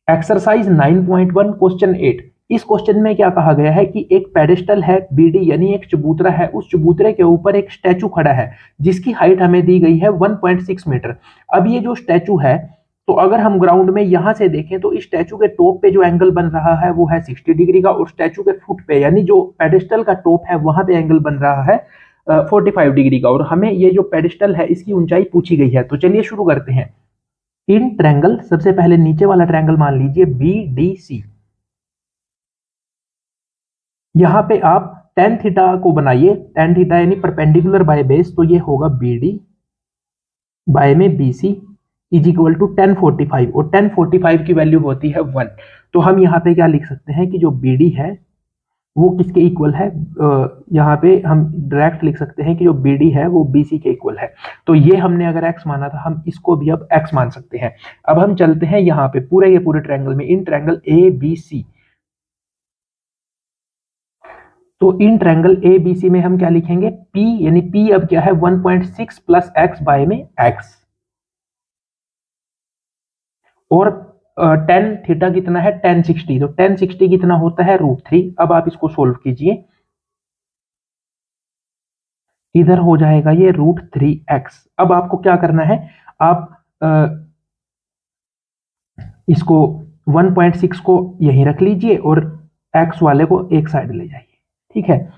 Exercise 9.1 question 8। इस question में क्या कहा गया है कि एक पेडिस्टल है बीडी यानी एक चबूतरा है, उस चबूतरे के ऊपर एक स्टैचू खड़ा है जिसकी हाइट हमें दी गई है 1.6 मीटर। अब ये जो स्टैचू है, तो अगर हम ग्राउंड में यहां से देखें तो इस स्टैचू के टॉप पे जो एंगल बन रहा है वो है 60 डिग्री का, और स्टैचू के फुट पे यानी जो पेडिस्टल का टॉप है वहां पे एंगल बन रहा है 45 डिग्री का, और हमें ये जो पेडिस्टल है इसकी ऊंचाई पूछी गई है। तो चलिए शुरू करते हैं। इन ट्रायंगल, सबसे पहले नीचे वाला ट्रायंगल मान लीजिए BDC। यहां पे आप tan थीटा को बनाइए, tan थीटा यानी परपेंडिकुलर बाय बेस, तो ये होगा BD बाय में BC is equal to tan 45, और tan 45 की वैल्यू होती है 1। तो हम यहाँ पे क्या लिख सकते हैं कि जो BD है वो किसके इक्वल है, यहाँ पे हम डायरेक्ट लिख सकते हैं कि जो BD है वो BC के इक्वल है। तो ये हमने अगर x माना था, हम इसको भी अब x मान सकते हैं। अब हम चलते हैं यहाँ पे पूरे के पूरे ट्रायंगल में, इन ट्रायंगल ABC। तो इन ट्रायंगल ABC में हम क्या लिखेंगे, P यानी P अब क्या है 1.6 प्लस x बाय में x, और tan थीटा कितना है tan 60, तो tan 60 कितना होता है √3। अब आप इसको सोल्व कीजिए, इधर हो जाएगा ये √3x। अब आपको क्या करना है, आप इसको 1.6 को यहीं रख लीजिए और x वाले को एक साइड ले जाइए। ठीक है,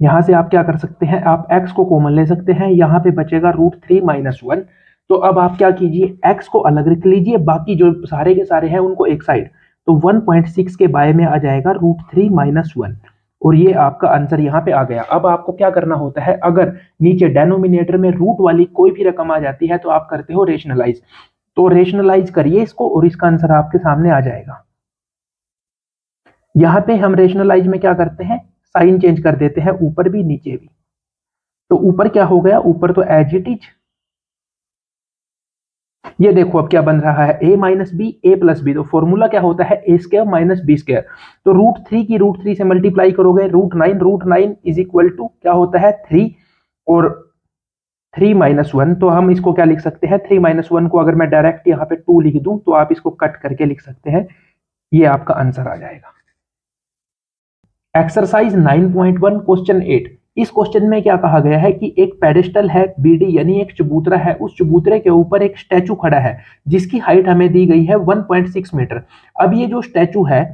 यहां से आप क्या कर सकते हैं, आप x को कॉमन ले सकते हैं, यहां पे बचेगा √3 - 1। तो अब आप क्या कीजिए, x को अलग रख लीजिए, बाकी जो सारे के सारे हैं उनको एक साइड। तो 1.6 के बाय में आ जाएगा √3 - 1, और ये आपका आंसर यहाँ पे आ गया। अब आपको क्या करना होता है, अगर नीचे डेनोमिनेटर में रूट वाली कोई भी रकम आ जाती है तो आप करते हो रेशनलाइज। तो रेशनलाइज करिए इसको और इसका आंसर आपके सामने आ जाएगा। यहाँ पे हम रेशनलाइज में क्या करते हैं, साइन चेंज कर देते हैं, ऊपर भी नीचे भी। तो ऊपर क्या हो गया, ऊपर तो एज इट इज। ये देखो अब क्या बन रहा है, a - b a + b। तो फॉर्मूला क्या होता है, a² - b²। तो √3 की √3 से मल्टीप्लाई करोगे, √9 इज इक्वल टू क्या होता है 3, और 3 - 1। तो हम इसको क्या लिख सकते हैं, 3 - 1 को अगर मैं डायरेक्ट यहाँ पे 2 लिख दूं तो आप इसको कट करके लिख सकते हैं, ये आपका आंसर आ जाएगा। Exercise 9.1 question 8। इस क्वेश्चन में क्या कहा गया है कि एक पेडिस्टल है BD यानी एक चबूतरा है, उस चबूतरे के ऊपर एक स्टैचू खड़ा है जिसकी हाइट हमें दी गई है 1.6 मीटर। अब ये जो स्टैचू है,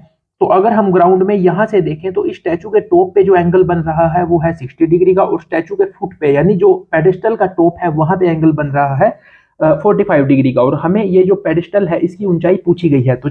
तो अगर हम ग्राउंड में यहां से देखें तो इस स्टैचू के टॉप पे जो एंगल बन रहा है वो है 60 डिग्री का, और स्टैचू के फुट पे यानी जो पेडिस्टल का टॉप है वहां पे एंगल बन रहा है 45 डिग्री का, और हमें ये जो पेडिस्टल है इसकी ऊंचाई पूछी गई है। तो